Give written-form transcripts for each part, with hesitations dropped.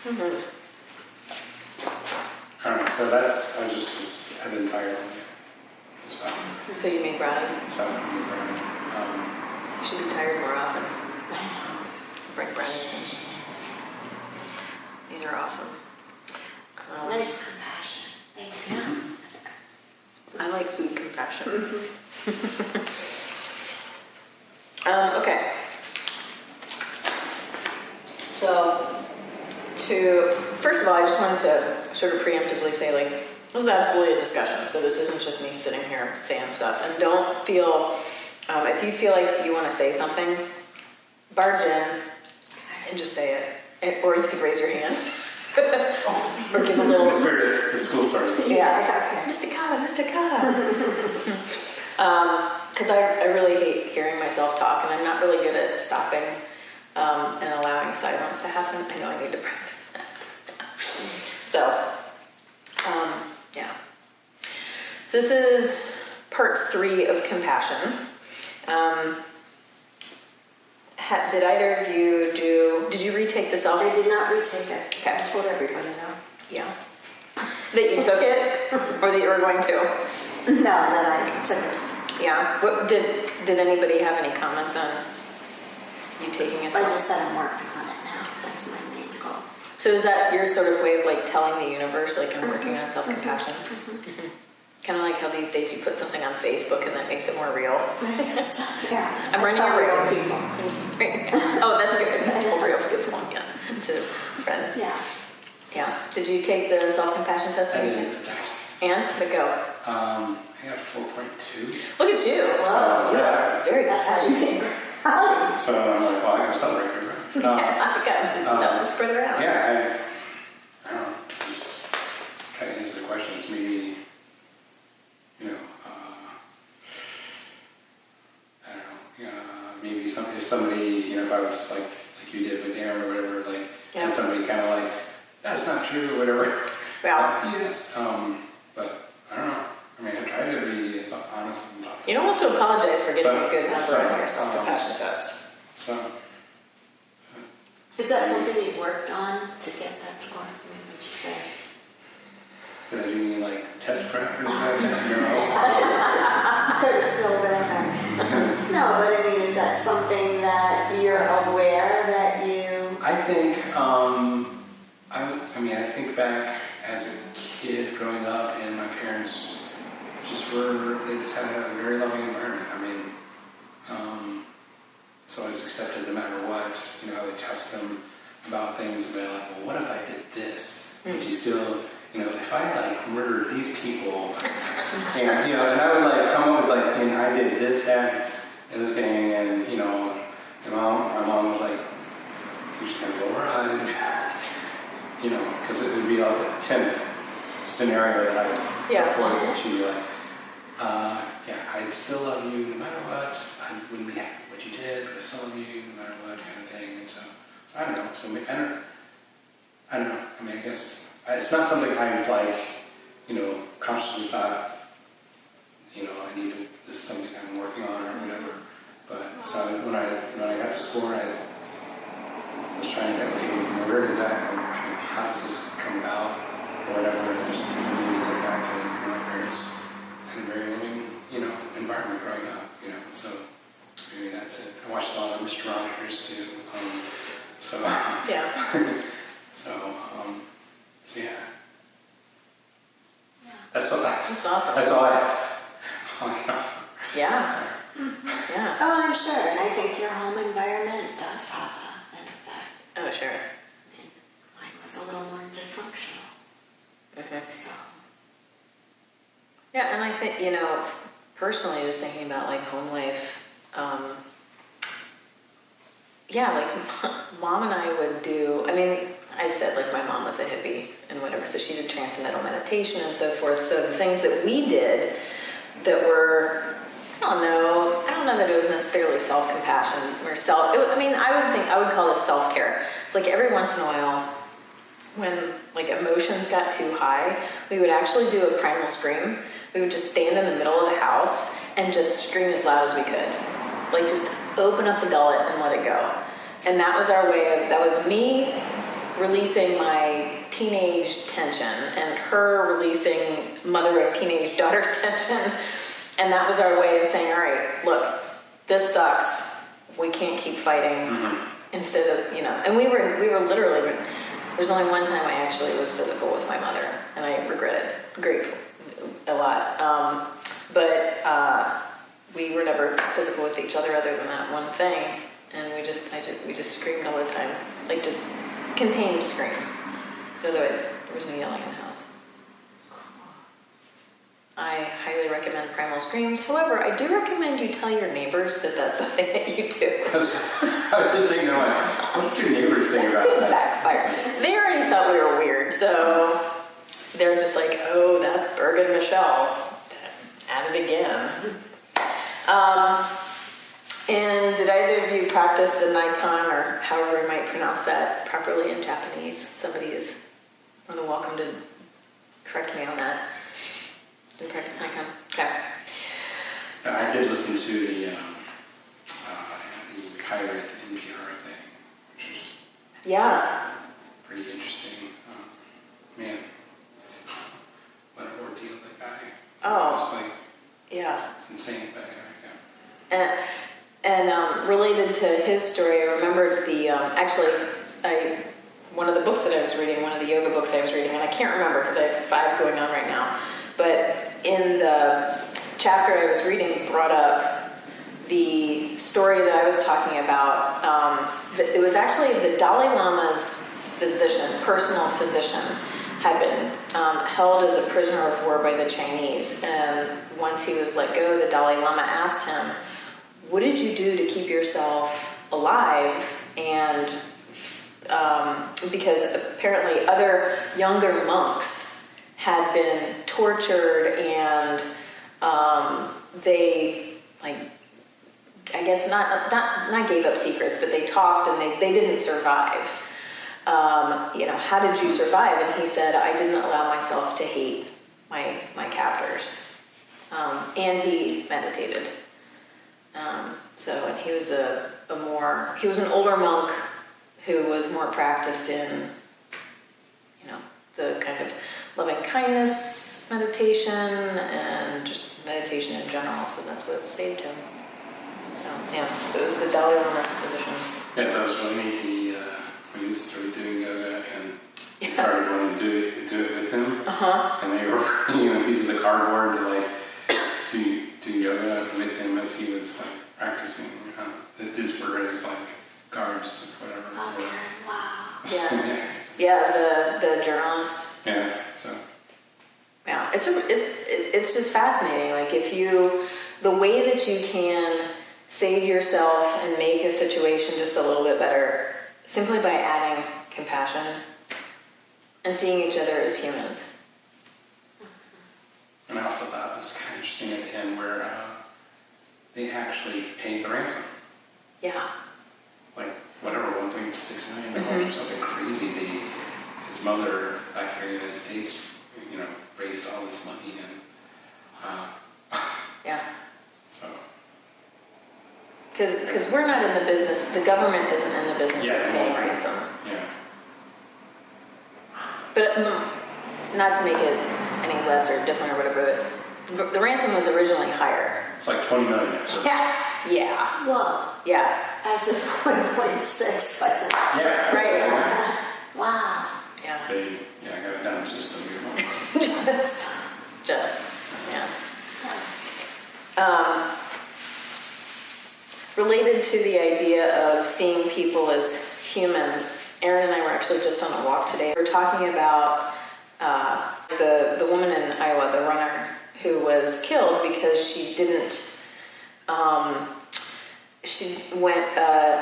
I don't know, so that's, I've been tired of it. So, So you made brownies? so I made brownies. You should be tired more often. Break brownies. These are awesome. Nice compassion. Thank you. I like food compassion. Okay. So, first of all, I just wanted to sort of preemptively say, like, this is absolutely a discussion, so this isn't just me sitting here saying stuff. And don't feel, if you feel like you want to say something, barge in and just say it. Or you could raise your hand. Or give a little... The school started. Yeah, Mysticata. Because I really hate hearing myself talk, and I'm not really good at stopping and allowing silence to happen. I know I need to practice that. So, yeah. So this is part 3 of compassion. Did either of you did you retake the self? I did not retake it. Okay. I told everybody no. Yeah. That you took it? Or that you were going to? No, that I took it. Yeah. What, did anybody have any comments on you taking a I self? just said I'm working on it now. That's my main goal. So is that your sort of way of like telling the universe, like I'm working on self-compassion? Kind of like how these days you put something on Facebook and that makes it more real. Yeah. I'm running tell a real race. people. Oh, that's good. That's a real good one, yes. To friends. Yeah. Yeah. Did you take the self-compassion test? I didn't. And to go. I got 4.2. Look at you. Wow. You are very That's how you make brownies. So I'm like, well, I gotta celebrate her, right? Okay. No, just spread it around. Yeah, I don't know. I'm just trying to answer the questions. Maybe, you know, I don't know. Maybe if somebody, you know, if I was like you did with Aaron or whatever, like, and somebody kind of like, that's not true or whatever. Yeah. Yes. But I don't know. I mean, I try to be as honest and thoughtful. You don't have to apologize for getting a good number on your So, self-compassion test. So. Is that something you worked on to get that score? I mean, what'd you say? Did I do any like test prep or anything? No. Could have still been. No, but I mean, is that something that you're aware that you... I think, I think back as a kid growing up, and my parents they just had a very loving environment. I mean, so I was accepted no matter what. You know, I would test them about things, about like, well, what if I did this? Would you still, you know, if I like murdered these people, and, you know, and I would like come up with like, and I did this, that, and the thing, and, you know, my mom was like, you should kind of roll her eyes, you know, because it would be like the 10th scenario that I avoided, and she'd be like, yeah, I'd still love you no matter what. I wouldn't be happy with what you did, but I still love you no matter what, kind of thing. And so I don't know. So I don't know. I mean, I guess it's not something I've like, you know, consciously thought, you know, this is something I'm working on or whatever. But so when I got the score, I was trying to get, okay, where does that, how does this come about, or whatever, and just really back to my parents had a very loving, you know, environment growing up, you know, so maybe that's it. I watched a lot of Mr. Rogers too, so Yeah. so yeah. That's awesome. That's all I have. Yeah. Sorry. Yeah. Oh, I'm sure. And I think your home environment does have an effect. Oh, sure. I mean, mine was a little more dysfunctional. So. Yeah, and I think, you know, personally, just thinking about like home life, yeah, like mom and I would do, I mean, I've said like my mom was a hippie and whatever, so she did transcendental meditation and so forth. So the things that we did that were, I don't know that it was necessarily self-compassion or I would call this self-care. It's like every once in a while when like emotions got too high, we would actually do a primal scream. We would just stand in the middle of the house and just scream as loud as we could. Like just open up the gullet and let it go. And that was our way of, that was me releasing my teenage tension and her releasing mother of teenage daughter tension. And that was our way of saying, all right, look, this sucks. We can't keep fighting. Instead of, and we were literally, there's only one time I actually was physical with my mother, and I regret it grateful a lot. But we were never physical with each other other than that one thing. And we just screamed all the time, like just contained screams. But otherwise, there was no yelling in the house. I highly recommend Primal Screams. However, I do recommend you tell your neighbors that that's something that you do. I was just thinking, what did your neighbors think about Could that? backfire. They already thought we were weird, so they're just like, oh, that's Berg and Michelle. At it again. And did either of you practice the Nikon, or however you might pronounce that, properly in Japanese? Somebody is more than welcome to correct me on that. Didn't practice Nikon? Okay. I did listen to the pirate NPR thing, which was Yeah. pretty interesting. Man, what an ordeal that guy. Oh. It's like, Yeah. it's insane, but yeah. And related to his story, I remembered one of the books that I was reading, one of the yoga books I was reading, and I can't remember because I have 5 going on right now, but in the chapter I was reading brought up the story that I was talking about. It was actually the Dalai Lama's personal physician, had been held as a prisoner of war by the Chinese. And once he was let go, the Dalai Lama asked him, what did you do to keep yourself alive? And because apparently other younger monks had been tortured, and they, like, I guess not gave up secrets, but they talked and they didn't survive. How did you survive? And he said, I didn't allow myself to hate my captors. And he meditated. And he was he was an older monk who was more practiced in, the kind of loving kindness meditation and just meditation in general. So that's what saved him. So it was the Dalai Lama's position. Yeah, that was really neat. When he started doing yoga and started wanting to do it with him. And they were bringing him pieces of cardboard to like do yoga with him as he was like practicing. These were his like guards or whatever. Okay, wow. Yeah. Yeah, the journalist. Yeah. So. Yeah, it's just fascinating. Like the way that you can save yourself and make a situation just a little bit better simply by adding compassion and seeing each other as humans. And I also thought it was kind of interesting at the end where they actually paid the ransom. Yeah. Like, whatever, $1.6 million or something crazy. His mother back here in the United States, raised all this money and Yeah. so. Because we're not in the business, the government isn't in the business of paying ransom. Yeah. But not to make it any less or different or whatever, but the ransom was originally higher. It's like $20 million. Yeah. Whoa. Yeah. As of 1.6, wasn't it? Yeah. Right. Wow. Yeah. I got it down to just a weird one. yeah. Related to the idea of seeing people as humans, Erin and I were actually just on a walk today. We were talking about the woman in Iowa, the runner, who was killed because she didn't.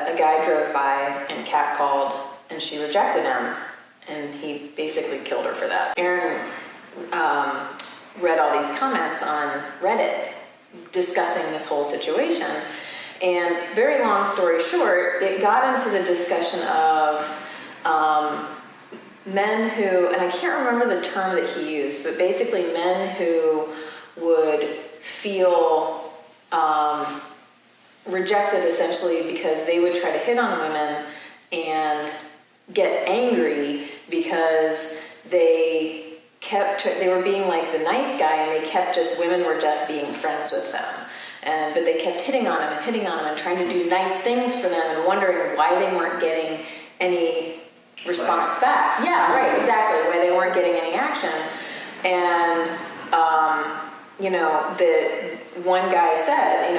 A guy drove by and catcalled, and she rejected him, and he basically killed her for that. Erin read all these comments on Reddit discussing this whole situation. And very long story short, it got into the discussion of men who, and I can't remember the term that he used, but basically men who would feel rejected essentially because they would try to hit on women and get angry because they were being like the nice guy, and they kept women were just being friends with them. But they kept hitting on him and trying to do nice things for them and wondering why they weren't getting any response back. Yeah, right, exactly, why they weren't getting any action. And, the one guy said,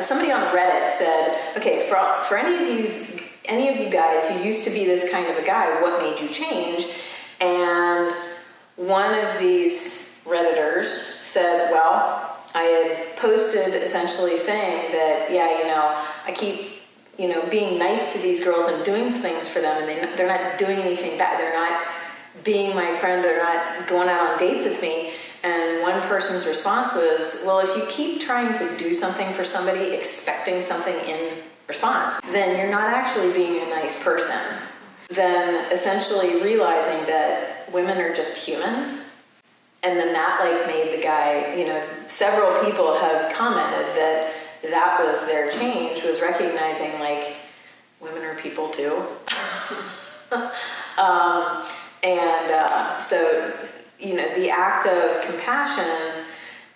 somebody on Reddit said, okay, for any of you guys who used to be this kind of a guy, what made you change? And one of these Redditors said, well, I had posted essentially saying that, I keep, being nice to these girls and doing things for them, and they're not doing anything bad. They're not being my friend. They're not going out on dates with me. And one person's response was, well, if you keep trying to do something for somebody, expecting something in response, then you're not actually being a nice person. Then essentially realizing that women are just humans. And then that made the guy, several people have commented that was their change, was recognizing women are people too. So the act of compassion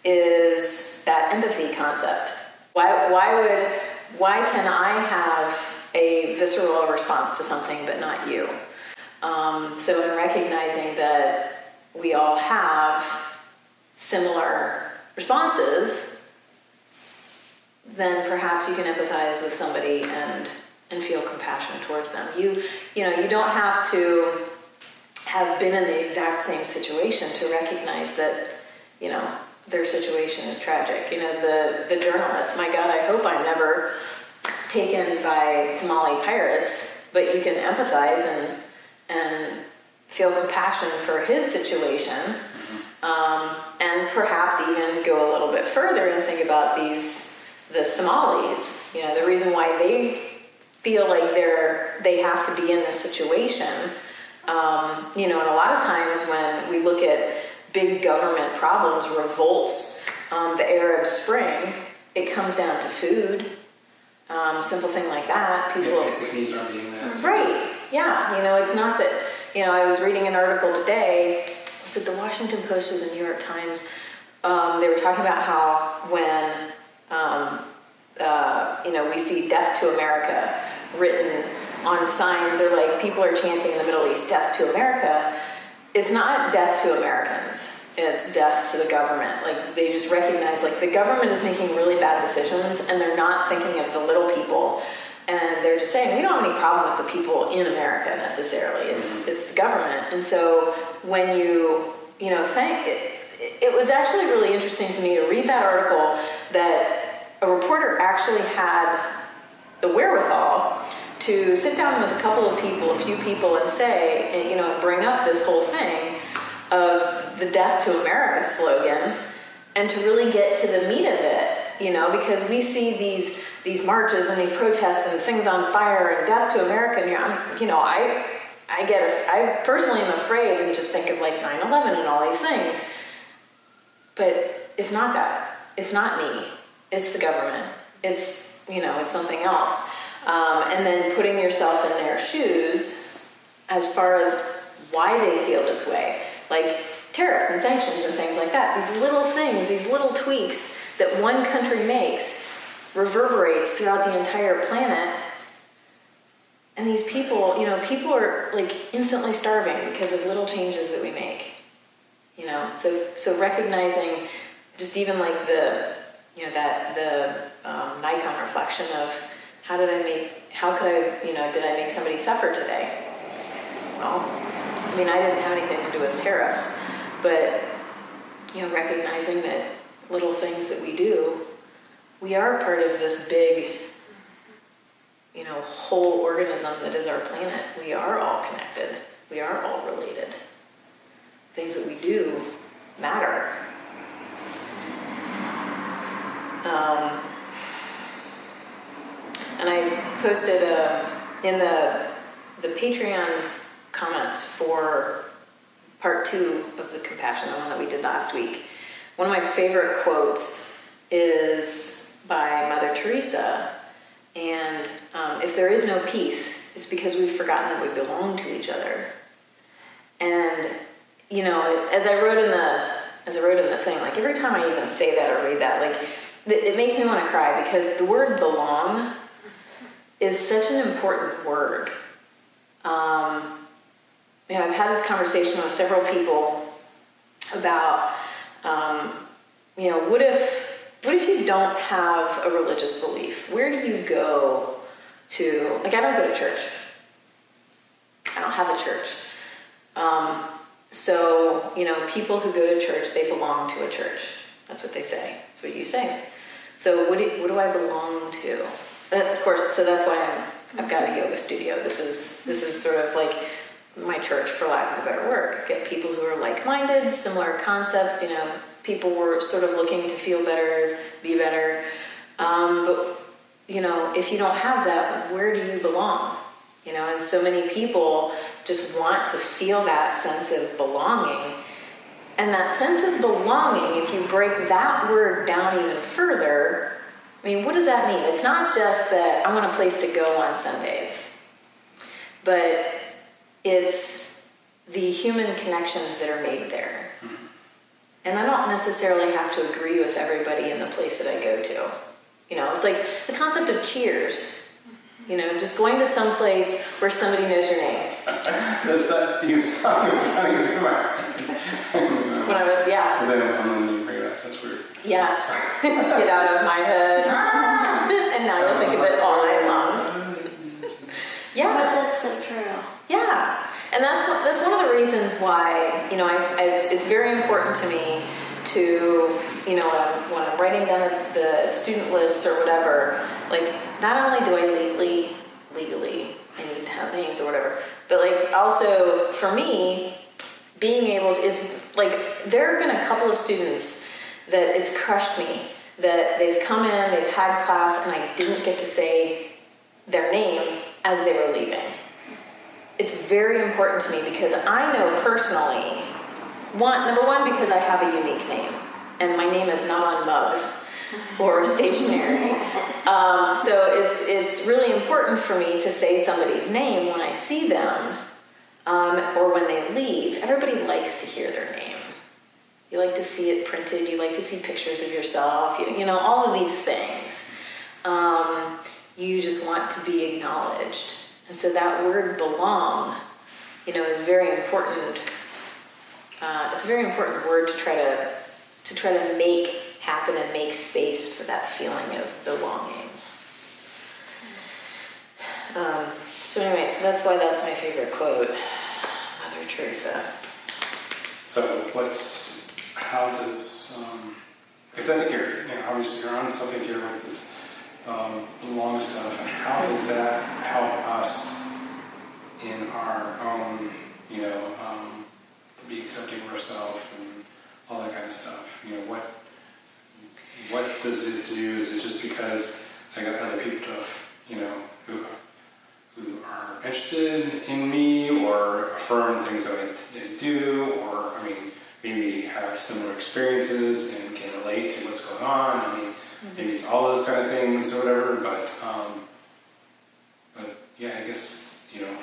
is that empathy concept. Why can I have a visceral response to something but not you? So in recognizing that we all have similar responses, then perhaps you can empathize with somebody and feel compassion towards them. You don't have to have been in the exact same situation to recognize that, their situation is tragic. The journalist, my God, I hope I'm never taken by Somali pirates, but you can empathize and feel compassion for his situation, and perhaps even go a little bit further and think about the Somalis. The reason why they feel like they have to be in this situation. And a lot of times when we look at big government problems, revolts, the Arab Spring, it comes down to food, simple thing like that. People, basic needs aren't being met. Right. Yeah. It's not that. I was reading an article today. Was it the Washington Post or the New York Times? They were talking about how when we see "Death to America" written on signs, or people are chanting in the Middle East, "Death to America," it's not death to Americans. It's death to the government. They just recognize the government is making really bad decisions, and they're not thinking of the little people. And they're just saying, we don't have any problem with the people in America necessarily. It's the government. And so when it was actually really interesting to me to read that article that a reporter actually had the wherewithal to sit down with a few people and say, and bring up this whole thing of the Death to America slogan, and to really get to the meat of it, because we see these marches and these protests and things on fire and Death to America, and I personally am afraid and just think of 9/11 and all these things, but it's not that. It's not me. It's the government. It's it's something else. And then putting yourself in their shoes as far as why they feel this way, like tariffs and sanctions and things like that. These little things, these little tweaks that one country makes reverberates throughout the entire planet. And these people, people are instantly starving because of little changes that we make. So recognizing just even the Nikon reflection of did I make somebody suffer today? Well, I didn't have anything to do with tariffs, but, recognizing that little things that we do, we are part of this big, whole organism that is our planet. We are all connected. We are all related. Things that we do matter. And I posted in the Patreon comments for part 2 of the compassion, the one that we did last week. One of my favorite quotes is by Mother Teresa. And if there is no peace, is because we've forgotten that we belong to each other. And, you know, as I wrote in the thing, like every time I even say that or read that, like it makes me want to cry, because the word belong is such an important word. You know, I've had this conversation with several people about, you know, what if you don't have a religious belief? Where do you go to? Like, I don't go to church. I don't have a church. So, you know, people who go to church, they belong to a church. That's what they say. That's what you say. So what do I belong to? Of course, so that's why I've got a yoga studio. This is sort of like my church, for lack of a better word. Get people who are like-minded, similar concepts, you know, people were sort of looking to feel better, be better. But, you know, if you don't have that, where do you belong? You know, and so many people just want to feel that sense of belonging. And that sense of belonging, if you break that word down even further, I mean, what does that mean? It's not just that I want a place to go on Sundays, but it's the human connections that are made there. And I don't necessarily have to agree with everybody in the place that I go to. You know, it's like the concept of Cheers. You know, just going to some place where somebody knows your name. That's that you sound funny to my When I was, yeah. And then you bring it up. That's weird. Yes. Get out of my head. And now you'll think of it all night long. Yeah. But that's so true. Yeah. And that's one of the reasons why, you know, it's very important to me to, you know, when I'm writing down the student lists or whatever, like, not only do I legally, I need to have names or whatever, but like also for me, being able to, is like, there have been a couple of students that it's crushed me, that they've come in, they've had class, and I didn't get to say their name as they were leaving. It's very important to me because I know personally, number one, because I have a unique name, and my name is not on mugs or stationery. So it's really important for me to say somebody's name when I see them, or when they leave. Everybody likes to hear their name. You like to see it printed. You like to see pictures of yourself. You know, all of these things. You just want to be acknowledged. And so that word belong, you know, is very important. It's a very important word to try to make happen and make space for that feeling of belonging. So anyway, so that's why that's my favorite quote, Mother Teresa. So how does, because I think obviously you're on something here with this belong stuff, and how does that help us in our own, you know, to be accepting of ourselves and all that kind of stuff? You know, what does it do? Is it just because I got other people, you know, who are interested in me or affirm things that I do, or, I mean, maybe have similar experiences and can relate to what's going on? I mean, maybe it's all those kind of things or whatever, but yeah, I guess, you know,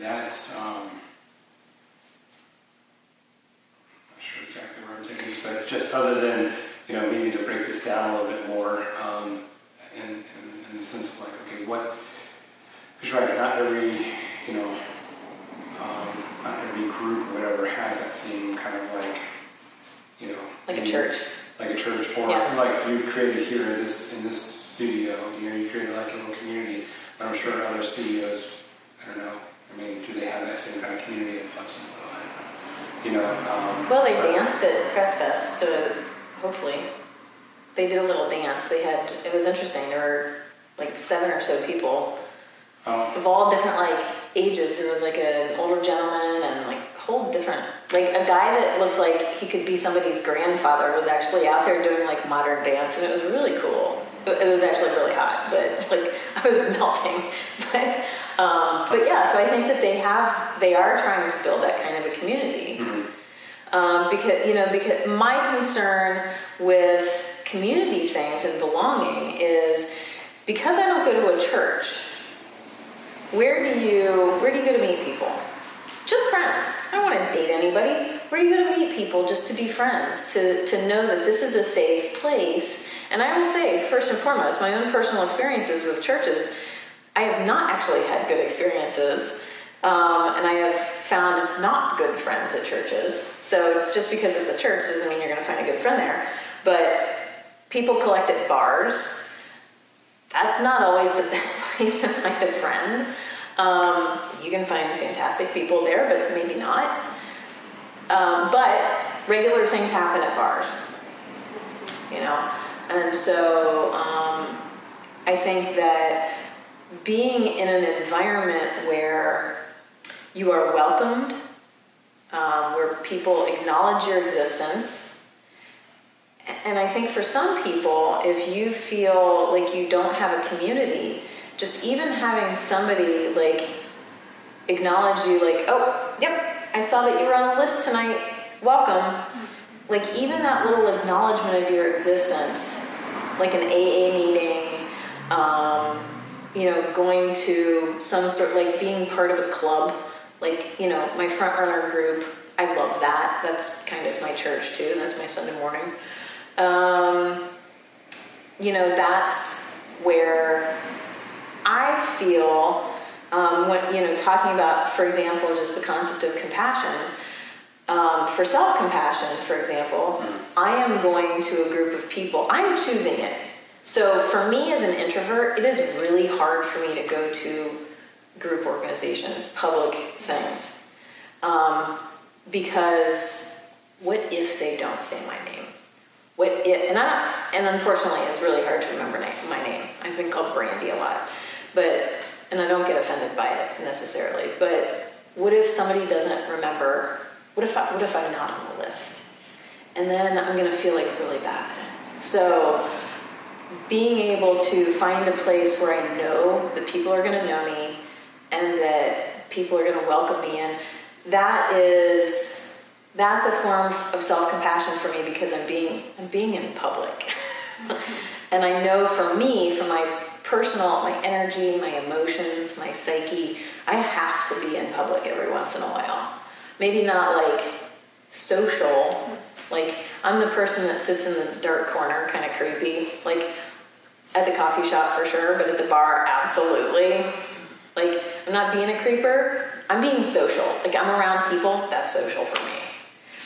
that's, I'm not sure exactly where I'm taking this, but just other than, you know, maybe to break this down a little bit more, in the sense of like, okay, because right, not every, you know, not every group or whatever has that same kind of like, you know, Like a church. Like a church, or Yeah. like you've created here in this studio. You know, you created like a little community. I'm sure other studios, I don't know. I mean, do they have that same kind of community in Flexible? You know. Well, they danced at Crest Fest, so hopefully they did a little dance. It was interesting. There were like 7 or so people of all different like ages. There was like an older gentleman and like whole different, like a guy that looked like he could be somebody's grandfather was actually out there doing like modern dance, and it was really cool. It was actually really hot, but like I was melting. But yeah, so I think that they are trying to build that kind of a community. Because my concern with community things and belonging is because I don't go to a church, where do you go to meet people? Just friends. I don't want to date anybody. Where do you go to meet people just to be friends? To know that this is a safe place. And I will say, first and foremost, my own personal experiences with churches, I have not actually had good experiences. And I have found not good friends at churches. So just because it's a church doesn't mean you're going to find a good friend there. But people collect at bars. That's not always the best place to find a friend. You can find fantastic people there, but maybe not. But regular things happen at bars, you know? And so I think that being in an environment where you are welcomed, where people acknowledge your existence. And I think for some people, if you feel like you don't have a community, just even having somebody like acknowledge you, like, oh, yep, I saw that you were on the list tonight, welcome. Like even that little acknowledgement of your existence, like an AA meeting, you know, going to some sort, like being part of a club, like, you know, my front runner group, I love that. That's kind of my church too. That's my Sunday morning. You know, that's where I feel, when, you know, talking about, for example, just the concept of compassion, for self-compassion, for example, I am going to a group of people, I'm choosing it. So for me as an introvert, it is really hard for me to go to group organizations, public things, because what if they don't say my name? What if, and unfortunately it's really hard to remember my name. I've been called Brandy a lot, and I don't get offended by it necessarily, but what if somebody doesn't remember, what if I'm not on the list? And then I'm gonna feel like really bad. So being able to find a place where I know that people are gonna know me and that people are gonna welcome me in, that's a form of self-compassion for me, because I'm being in public. And I know for me, for my personal, my energy, my emotions, my psyche, I have to be in public every once in a while. Maybe not like social, like I'm the person that sits in the dark corner, kind of creepy, like at the coffee shop for sure, but at the bar, absolutely. Like I'm not being a creeper, I'm being social. Like I'm around people, that's social for me.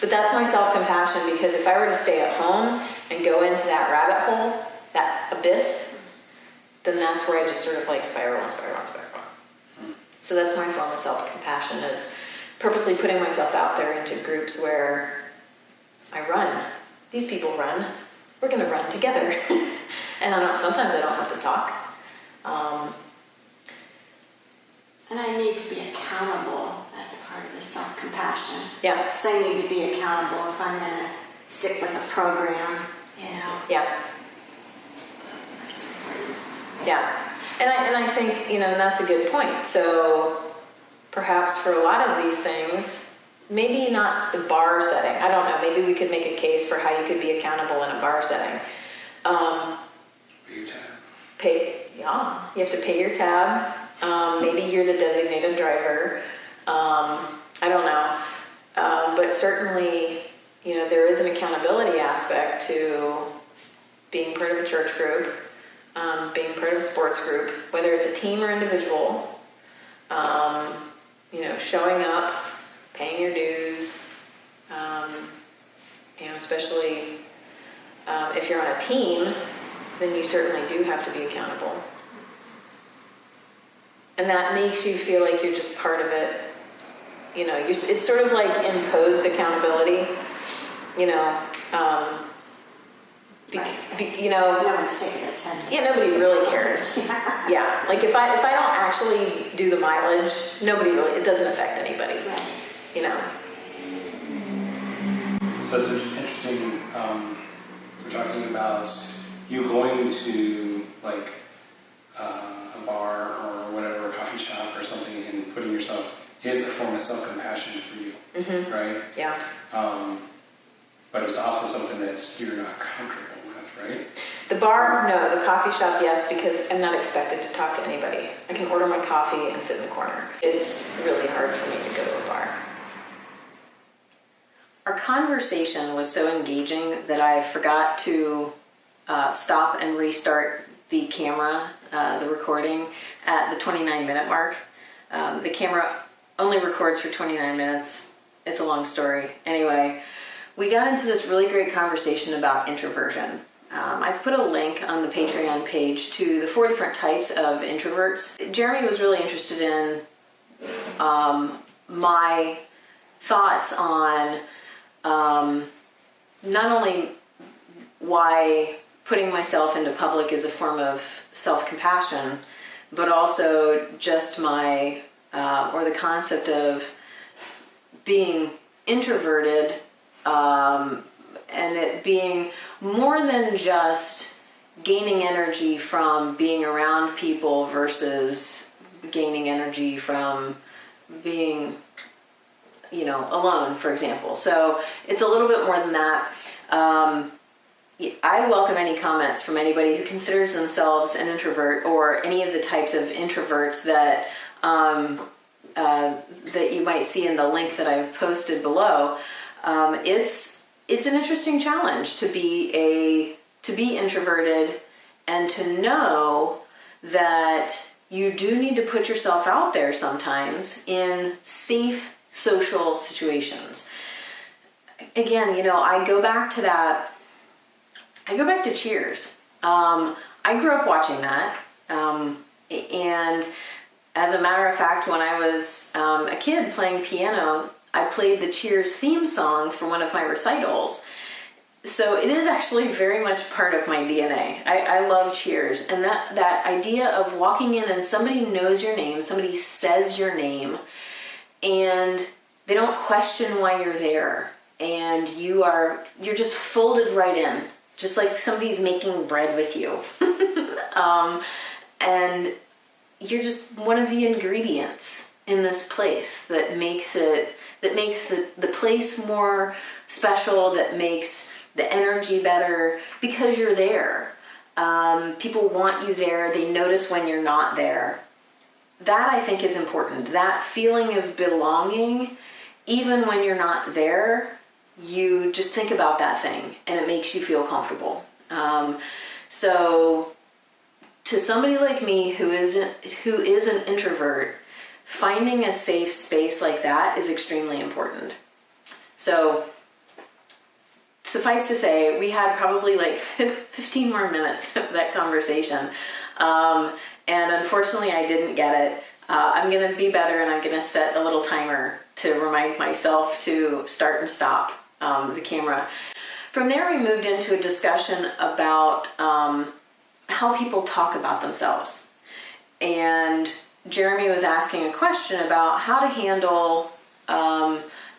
But that's my self-compassion, because if I were to stay at home and go into that rabbit hole, that abyss, then that's where I just sort of like spiral and spiral and spiral. So that's my form of self-compassion, is purposely putting myself out there into groups where I run. These people run. We're going to run together. And sometimes I don't have to talk. And I need to be accountable. That's part of the self-compassion. Yeah. So I need to be accountable if I'm going to stick with a program, you know. Yeah. That's important. Yeah. And I think, you know, and that's a good point. So perhaps for a lot of these things, maybe not the bar setting. I don't know. Maybe we could make a case for how you could be accountable in a bar setting. Pay your tab. You have to pay your tab. Maybe you're the designated driver. I don't know. But certainly, you know, there is an accountability aspect to being part of a church group, being part of a sports group, whether it's a team or individual, you know, showing up, paying your dues, you know, especially if you're on a team, then you certainly do have to be accountable. And that makes you feel like you're just part of it. You know, it's sort of like imposed accountability, you know. You know, No one's taking attendance. yeah, nobody really cares. Yeah, like if I don't actually do the mileage, it doesn't affect anybody. Right. You know. So it's interesting, we're talking about you going to like a bar or whatever, a coffee shop or something, and putting yourself is a form of self-compassion for you, right? Yeah. But it's also something that you're not comfortable with. right? The bar, no. The coffee shop, yes, because I'm not expected to talk to anybody. I can order my coffee and sit in the corner. It's really hard for me to go to a bar. Our conversation was so engaging that I forgot to stop and restart the camera, the recording, at the 29-minute mark. The camera only records for 29 minutes. It's a long story. Anyway, we got into this really great conversation about introversion. I've put a link on the Patreon page to the 4 different types of introverts. Jeremy was really interested in my thoughts on not only why putting myself into public is a form of self-compassion, but also just my, or the concept of being introverted, and it being more than just gaining energy from being around people versus gaining energy from being, alone, for example. So it's a little bit more than that. I welcome any comments from anybody who considers themselves an introvert, or any of the types of introverts that that you might see in the link that I've posted below. It's an interesting challenge to be introverted, and to know that you do need to put yourself out there sometimes in safe social situations. Again, I go back to Cheers. I grew up watching that, and as a matter of fact, when I was a kid playing piano, I played the Cheers theme song for one of my recitals. So it is actually very much part of my DNA. I love Cheers, and that idea of walking in and somebody knows your name, somebody says your name, and they don't question why you're there, and you're just folded right in, just like somebody's making bread with you. And you're just one of the ingredients in this place that makes the place more special, that makes the energy better, because you're there. People want you there. They notice when you're not there. That, I think, is important. That feeling of belonging, even when you're not there, you just think about that thing and it makes you feel comfortable. So to somebody like me who is an introvert, finding a safe space like that is extremely important. So suffice to say, we had probably like 15 more minutes of that conversation. And unfortunately, I didn't get it. I'm going to be better, and I'm going to set a little timer to remind myself to start and stop the camera. From there, we moved into a discussion about how people talk about themselves. And Jeremy was asking a question about how to handle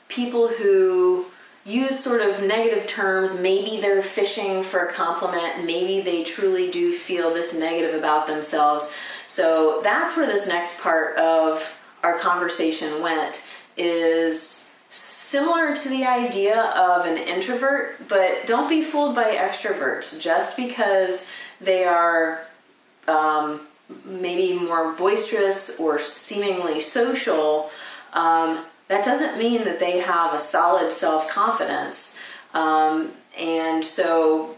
people who use sort of negative terms. Maybe they're fishing for a compliment. Maybe they truly do feel this negative about themselves. So that's where this next part of our conversation went, is similar to the idea of an introvert, but don't be fooled by extroverts. Just because they are maybe more boisterous or seemingly social, that doesn't mean that they have a solid self-confidence. And so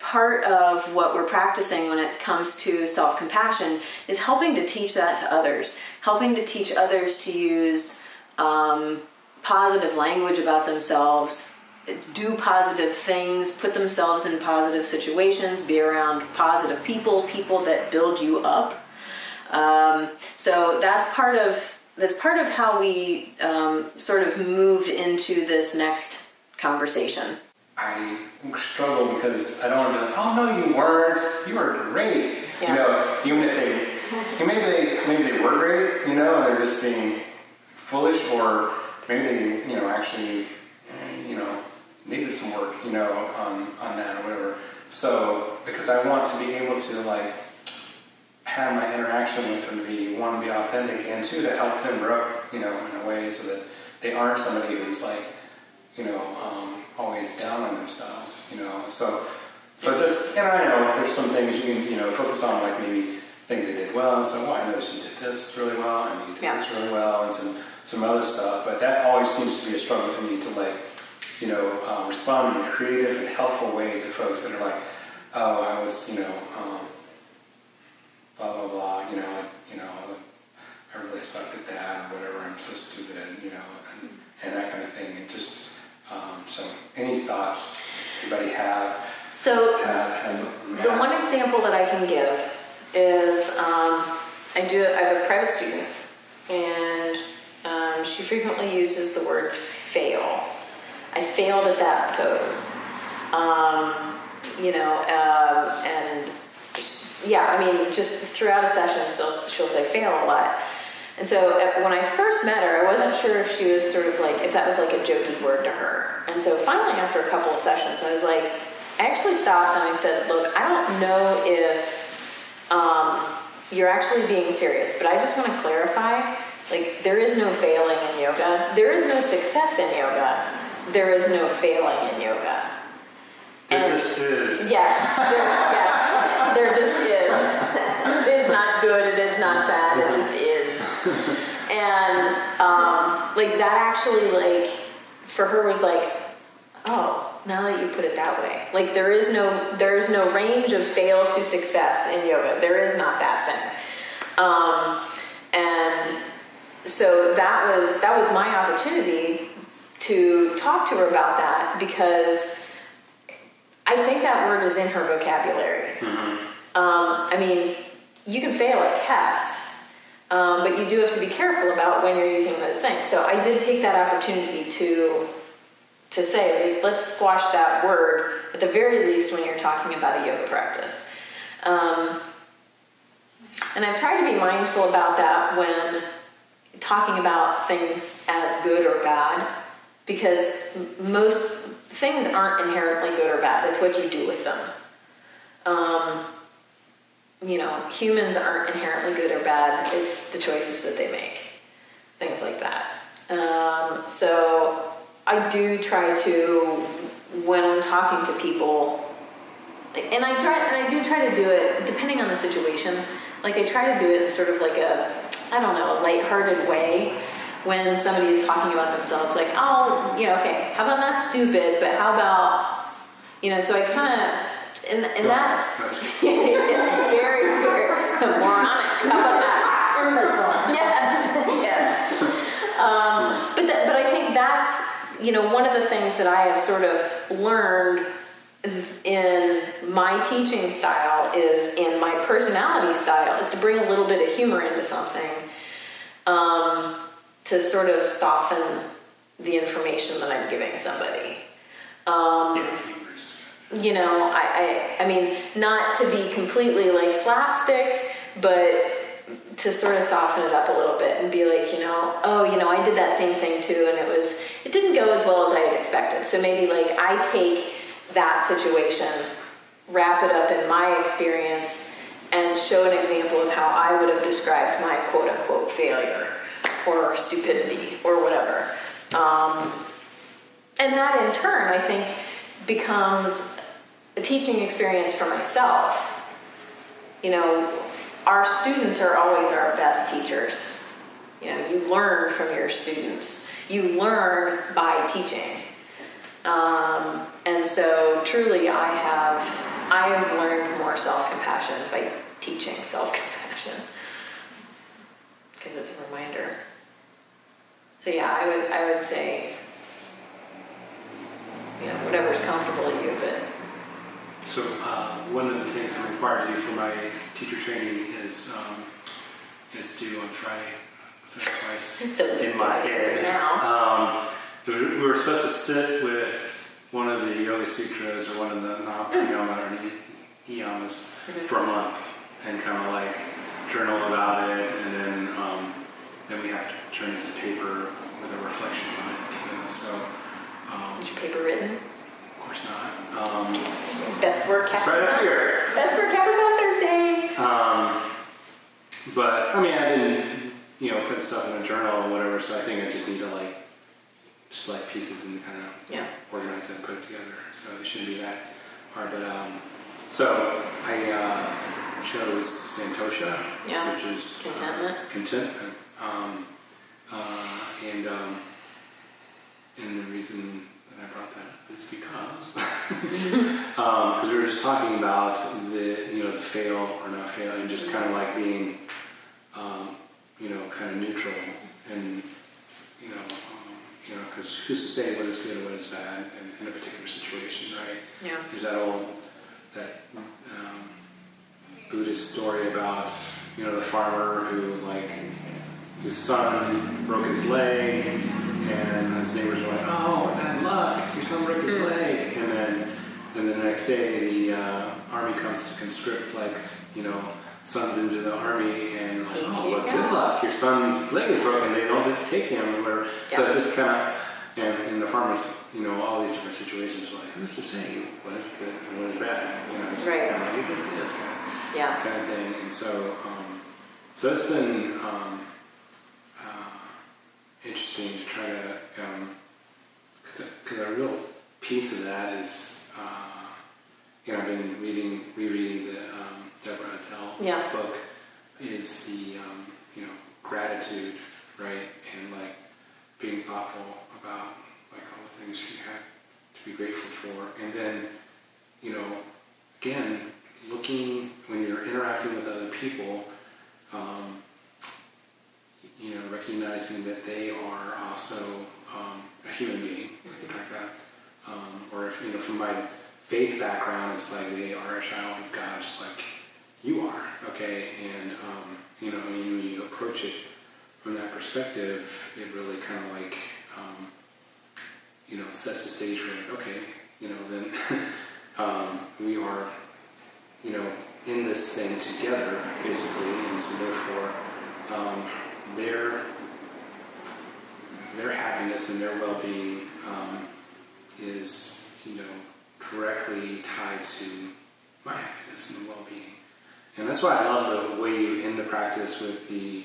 part of what we're practicing when it comes to self-compassion is helping to teach that to others, helping to teach others to use positive language about themselves, do positive things, put themselves in positive situations, be around positive people that build you up. So that's part of how we sort of moved into this next conversation. I struggle because I don't want to be like, oh no, you weren't. You were great. Yeah. Even if maybe they were great, and they're just being foolish, or maybe they, actually, needed some work, on that or whatever. So, because I want to be able to have my interaction with them to be, one, to be authentic, and two, to help them grow, in a way so that they aren't somebody who's always down on themselves, So So just, and I know there's some things you can, focus on, like maybe things they did well, and so, I noticed you did this really well, and you did this really well, and some other stuff, but that always seems to be a struggle to me to respond in a creative and helpful way to folks that are like, oh, I was, blah, blah, blah, I really sucked at that, or whatever, I'm so stupid, and that kind of thing, and just, so any thoughts anybody have? So the one example that I can give is I have a private student, and she frequently uses the word fail. I failed at that pose. And just throughout a session, she'll say fail a lot. And so when I first met her, I wasn't sure if she was sort of like, if that was like a jokey word to her. And so finally, after a couple of sessions, I was like, I actually stopped and I said, look, I don't know if you're actually being serious, but I just want to clarify, like, there is no failing in yoga. There is no success in yoga. There is no failing in yoga. There just is. Yes, there just is. It is not good, it is not bad, it just is. And that actually, for her was like, oh, now that you put it that way, there is no range of fail to success in yoga. There is not that thing. And so that was my opportunity to talk to her about that, because I think that word is in her vocabulary. You can fail a test, but you do have to be careful about when you're using those things. So I did take that opportunity to say, let's squash that word, at the very least, when you're talking about a yoga practice. And I've tried to be mindful about that when talking about things as good or bad, because most things aren't inherently good or bad. It's what you do with them. Humans aren't inherently good or bad. It's the choices that they make. Things like that. So I do try to, when I'm talking to people, and I do try to do it depending on the situation. I try to do it in sort of like a lighthearted way when somebody is talking about themselves, like, oh, okay, how about not stupid, but how about, so I kind of, and that's, it's very, very moronic. How about that? Yes. But I think that's, one of the things that I have sort of learned in my teaching style is, in my personality style, is to bring a little bit of humor into something, to sort of soften the information that I'm giving somebody. I mean, not to be completely slapstick, but to sort of soften it up a little bit and be like, I did that same thing too, and it didn't go as well as I had expected. So maybe I take that situation, wrap it up in my experience, and show an example of how I would have described my quote-unquote failure or stupidity or whatever. And that in turn, I think, becomes a teaching experience for myself. Our students are always our best teachers. You learn from your students. You learn by teaching. And so truly I have learned more self-compassion by teaching self-compassion, because it's a reminder. So yeah, I would say, whatever's comfortable to you, but. So one of the things I'm required to do for my teacher training is due on Friday. So twice in my head. Now. We were supposed to sit with one of the Yoga Sutras or one of the Niyama or Niyamas for a month and kind of journal about it, and then we have to turn it into paper with a reflection on it. So. Is your paper written? Of course not. Best work happens. It's right up here. Best work happens on Thursday. But I've been, putting stuff in a journal and whatever. So I think I just need to just pieces and kind of organize and put it together. So it shouldn't be that hard, but so I chose Santosha, Yeah. which is Contentment. And the reason that I brought that up is because we were just talking about the fail or not fail, and just kind of like being kind of neutral, and because who's to say what is good and what is bad in a particular situation, right? Yeah. There's that Buddhist story about the farmer who his son broke his leg, and his neighbors were like, "Oh, bad luck! Your son broke his leg." And then the next day, the army comes to conscript sons into the army, and good luck! Your son's leg is broken. They don't take him. So it just kind of, and the farmers, all these different situations, who's to say what is good and what is bad? Right. Kind of you just did this kind of thing. And so it's been interesting to try to, because a real piece of that is, I've been rereading the Deborah Attell book, is the, gratitude, right? And being thoughtful about all the things she had to be grateful for. And then, again, looking, when you're interacting with other people, recognizing that they are also a human being, like that. Or if, from my faith background, it's like they are a child of God, just like you are, okay? And, when you approach it from that perspective, it really kind of sets the stage for okay, then we are, in this thing together, basically, and so therefore, their happiness and their well-being is, directly tied to my happiness and well-being. And that's why I love the way you end the practice with the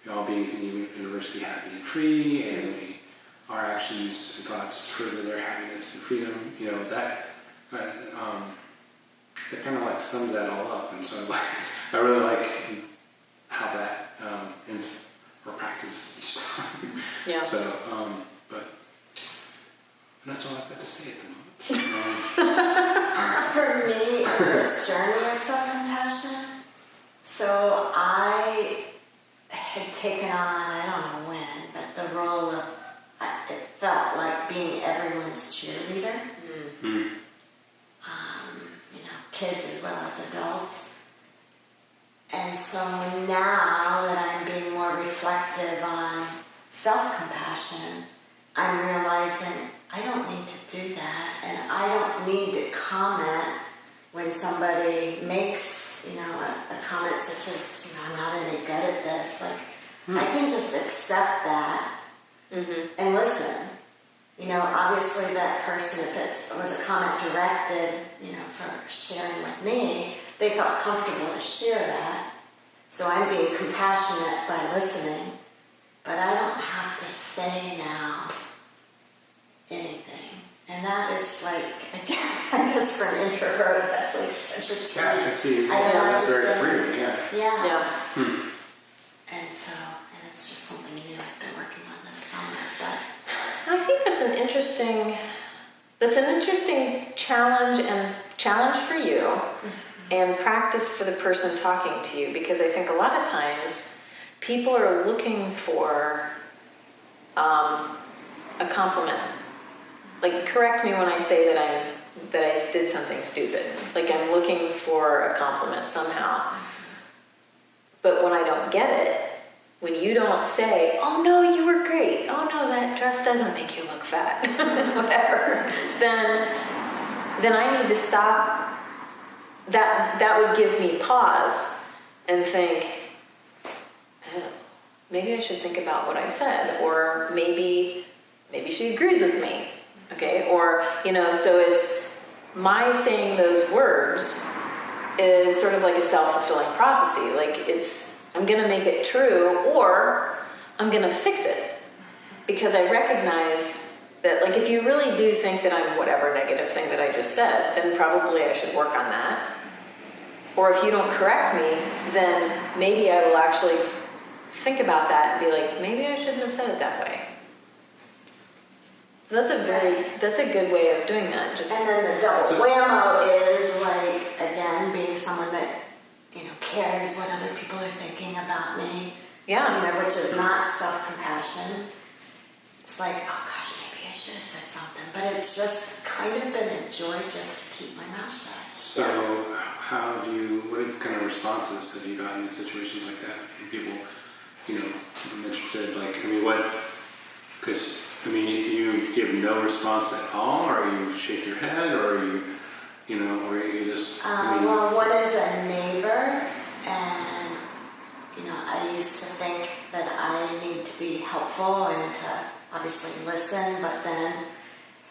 all beings in the universe be happy and free, and our actions and thoughts further their happiness and freedom. That kind of sums that all up. And so I really like how that ends or practice each time. Yeah. So, but that's all I've got to say at the moment. For me, in this journey of self-compassion, so I had taken on, I don't know when, but the role of, it felt like being everyone's cheerleader. Mm. Kids as well as adults. And so now that I'm being more reflective on self-compassion, I'm realizing I don't need to do that, and I don't need to comment when somebody makes, a comment such as, I'm not any good at this. I can just accept that and listen. Obviously that person, if it was a comment directed, for sharing with me, they felt comfortable to share that. So I'm being compassionate by listening, but I don't have to say now anything. And that is again, I guess for an introvert, that's such a treat. Yeah, I see. I don't That's very understand. freeing, yeah. Yeah. Hmm. And it's just something new I've been working on this summer, but I think that's an interesting challenge for you, and practice for the person talking to you, because I think a lot of times people are looking for a compliment. Correct me when I say that I did something stupid. I'm looking for a compliment somehow. But when I don't get it, when you don't say, "Oh no, you were great. Oh no, that dress doesn't make you look fat," whatever, then I need to stop. That would give me pause and think, oh, maybe I should think about what I said, or maybe she agrees with me, okay? Or so it's my saying those words is sort of like a self-fulfilling prophecy. I'm going to make it true, or I'm going to fix it. Because I recognize that, if if you really do think that I'm whatever negative thing that I just said, then probably I should work on that. Or if you don't correct me, then maybe I will actually think about that and be like, maybe I shouldn't have said it that way. So that's a good way of doing that. Just And then the double whammo is like, again, being someone that, cares what other people are thinking about me. yeah. Which is not self-compassion. It's like, oh gosh, maybe I should have said something. But it's just kind of been a joy just to keep my mouth shut. So, what kind of responses have you gotten in situations like that from people, I'm interested, you give no response at all, or you shake your head, or you just... Well, one is a neighbor, and, I used to think that I need to be helpful and to obviously listen, but then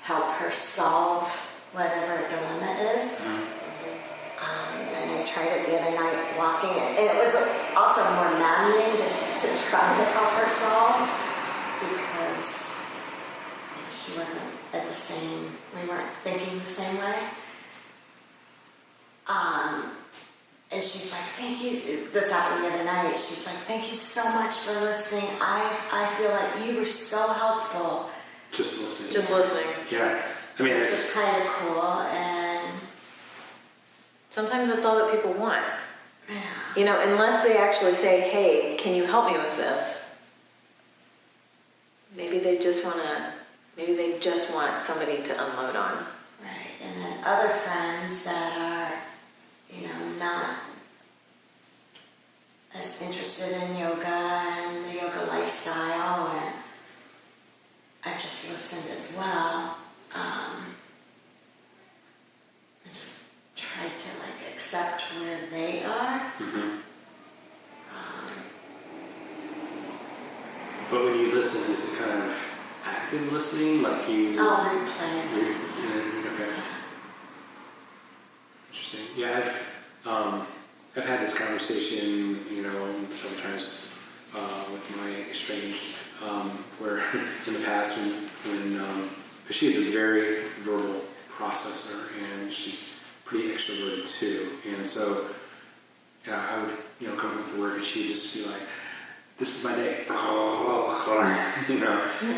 help her solve whatever dilemma is. And I tried it the other night walking, and it was also more maddening to try to help her solve, because she wasn't we weren't thinking the same way. And she's like, thank you. This happened the other night. She's like, thank you so much for listening. I feel like you were so helpful. Just listening. Just listening. Yeah. Which was kind of cool. And Sometimes that's all that people want. yeah. Unless they actually say, hey, can you help me with this? Maybe they just want somebody to unload on. Right. And then other friends that are, not as interested in yoga and the yoga lifestyle, and I've just listened as well. And just tried to accept where they are. Mm-hmm. But when you listen, is it kind of active listening, like you? I'll replay. Okay. Interesting. Yeah, I've had this conversation, sometimes with my estranged, where in the past when because she is a very verbal processor, and she's pretty extroverted too, and so I would come home from work and she'd just be like, "This is my day," and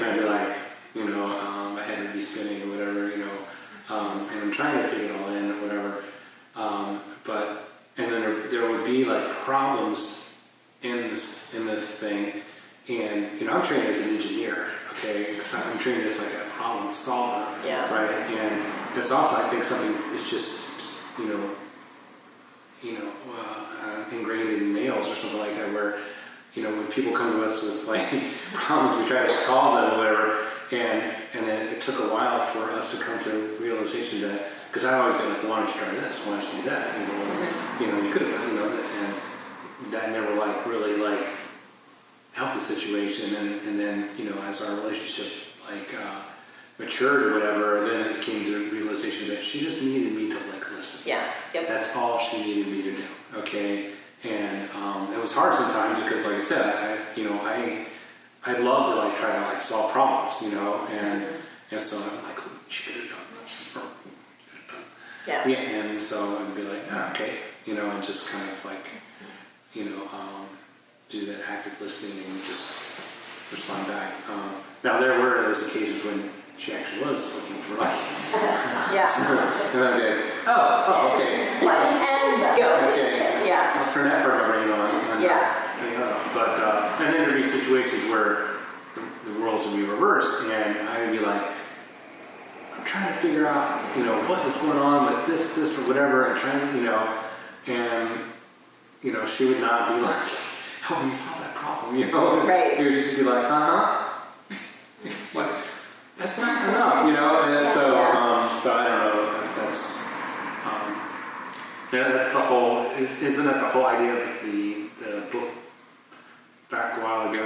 I'd be like, my head would be spinning or whatever, and I'm trying to take it all in or whatever, and then there would be problems in this thing, and I'm trained as an engineer, okay, because I'm trained as a problem solver, Yeah. right, and it's also, I think, something that's just ingrained in males or something like that, where when people come to us with problems, we try to solve them or whatever, and then it took a while for us to come to realization that, because I always been like, why don't you try this, why don't you do that, you could have done, and that never really helped the situation, and then as our relationship matured or whatever, then it came to the realization that she just needed me to listen. Yeah. Yep. That's all she needed me to do. Okay, and it was hard sometimes because, like I said, I'd love to try to solve problems, and so I'm like, oh, she could have done this. Yeah. Yeah, and so I'd be like, okay, and just kind of do that active listening and just respond back. Now there were those occasions when she actually was looking for Yeah. and I'd be like, oh, okay. And go. Okay. Yeah. I'll turn that program on. Yeah. But and then there'd be situations where the roles would be reversed, and I would be like, I'm trying to figure out, what is going on with this, or whatever, and trying, and she would not be like, help me solve that problem, Right. It would just be like, like, that's not enough, and so, so I don't know if that's, that's the whole, isn't that the whole idea of the book back a while ago,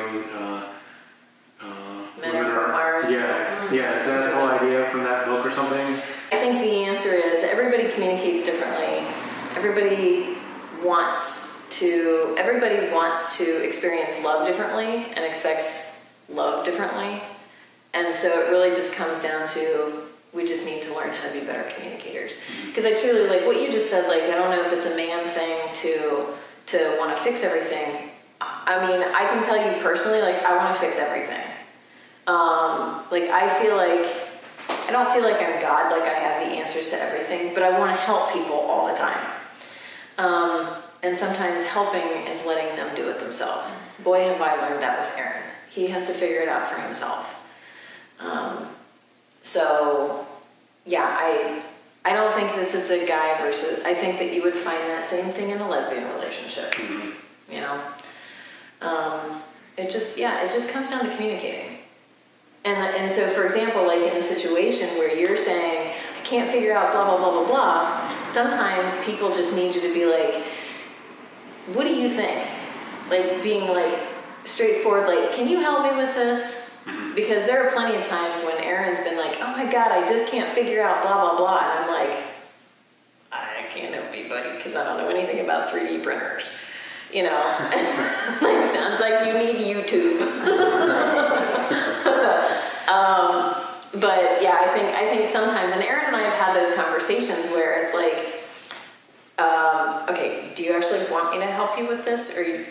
Men Are From Mars. Yeah, is that the whole idea from that book or something? I think the answer is everybody communicates differently. Everybody wants to experience love differently and expects love differently. And so it really just comes down to, we just need to learn how to be better communicators. Because I truly, like what you just said, like, I don't know if it's a man thing to want to fix everything. I mean, I can tell you personally, like, I want to fix everything. Like, I don't feel like I'm God, like I have the answers to everything, but I want to help people all the time. And sometimes helping is letting them do it themselves. Boy, have I learned that with Aaron. He has to figure it out for himself. So, yeah, I don't think that it's a guy versus, I think that you would find that same thing in a lesbian relationship, you know? It just comes down to communicating. And so, for example, like in a situation where you're saying, I can't figure out blah, blah, blah, blah, blah, sometimes people just need you to be like, what do you think? Like being like straightforward, like, can you help me with this? Because there are plenty of times when Aaron's been like, oh my God, I just can't figure out blah, blah, blah. And I'm like, I can't help you, buddy, because I don't know anything about 3D printers. You know, like, sounds like you need YouTube. But yeah, I think sometimes, and Aaron and I have had those conversations where it's like, okay, do you actually want me to help you with this, or do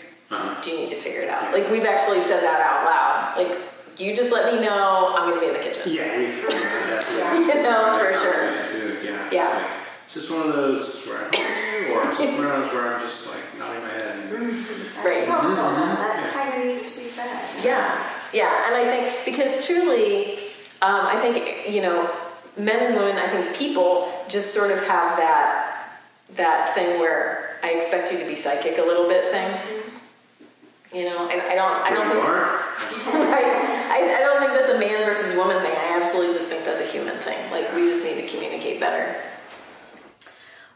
you need to figure it out? Like, we've actually said that out loud. Like, you just let me know, I'm going to be in the kitchen. Yeah, we've that. You know, for sure. Too. Yeah. Yeah. Like, it's just one of those where I help you, or it's just one of those where I'm just like nodding my head. That's Right. helpful, though. That kind of needs to be said. Yeah, and I think, because truly, I think, you know, men and women, I think people just sort of have that thing where I expect you to be psychic a little bit thing. You know, I don't think, right? I don't think that's a man versus woman thing. I absolutely just think that's a human thing. Like, we just need to communicate better.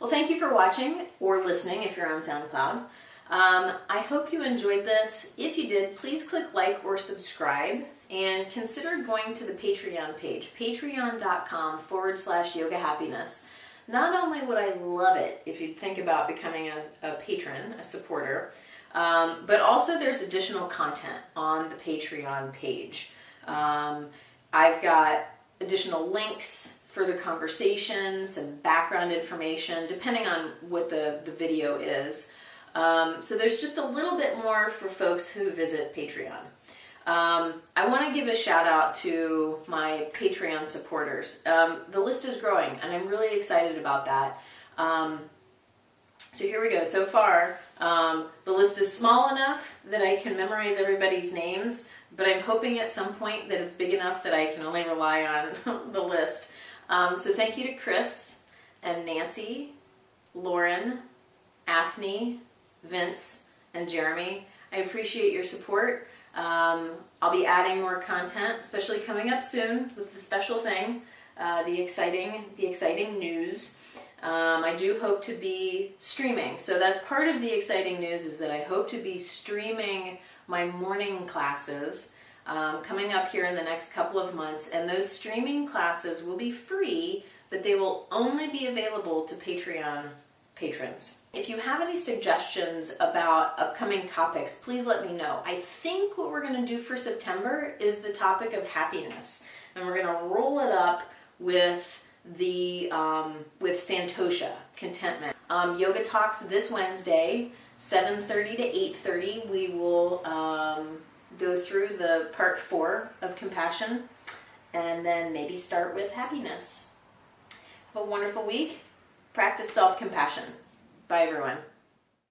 Well, thank you for watching or listening if you're on SoundCloud. I hope you enjoyed this. If you did, please click like or subscribe, and consider going to the Patreon page, patreon.com/yoga happiness. Not only would I love it if you'd think about becoming a patron, a supporter, but also there's additional content on the Patreon page. I've got additional links, further conversations, and background information, depending on what the video is. So there's just a little bit more for folks who visit Patreon. I want to give a shout out to my Patreon supporters. The list is growing, and I'm really excited about that. So here we go. So far, the list is small enough that I can memorize everybody's names, but I'm hoping at some point that it's big enough that I can only rely on the list. So thank you to Chris and Nancy, Lauren, Athne, Vince, and Jeremy. I appreciate your support. I'll be adding more content, especially coming up soon with the special thing, the exciting news. I do hope to be streaming. So that's part of the exciting news, is that I hope to be streaming my morning classes coming up here in the next couple of months. And those streaming classes will be free, but they will only be available to Patreon patrons. If you have any suggestions about upcoming topics, please let me know. I think what we're going to do for September is the topic of happiness, and we're going to roll it up with the with Santosha, contentment. Yoga Talks this Wednesday, 7:30 to 8:30. We will go through the part 4 of compassion, and then maybe start with happiness. Have a wonderful week. Practice self-compassion. Bye, everyone.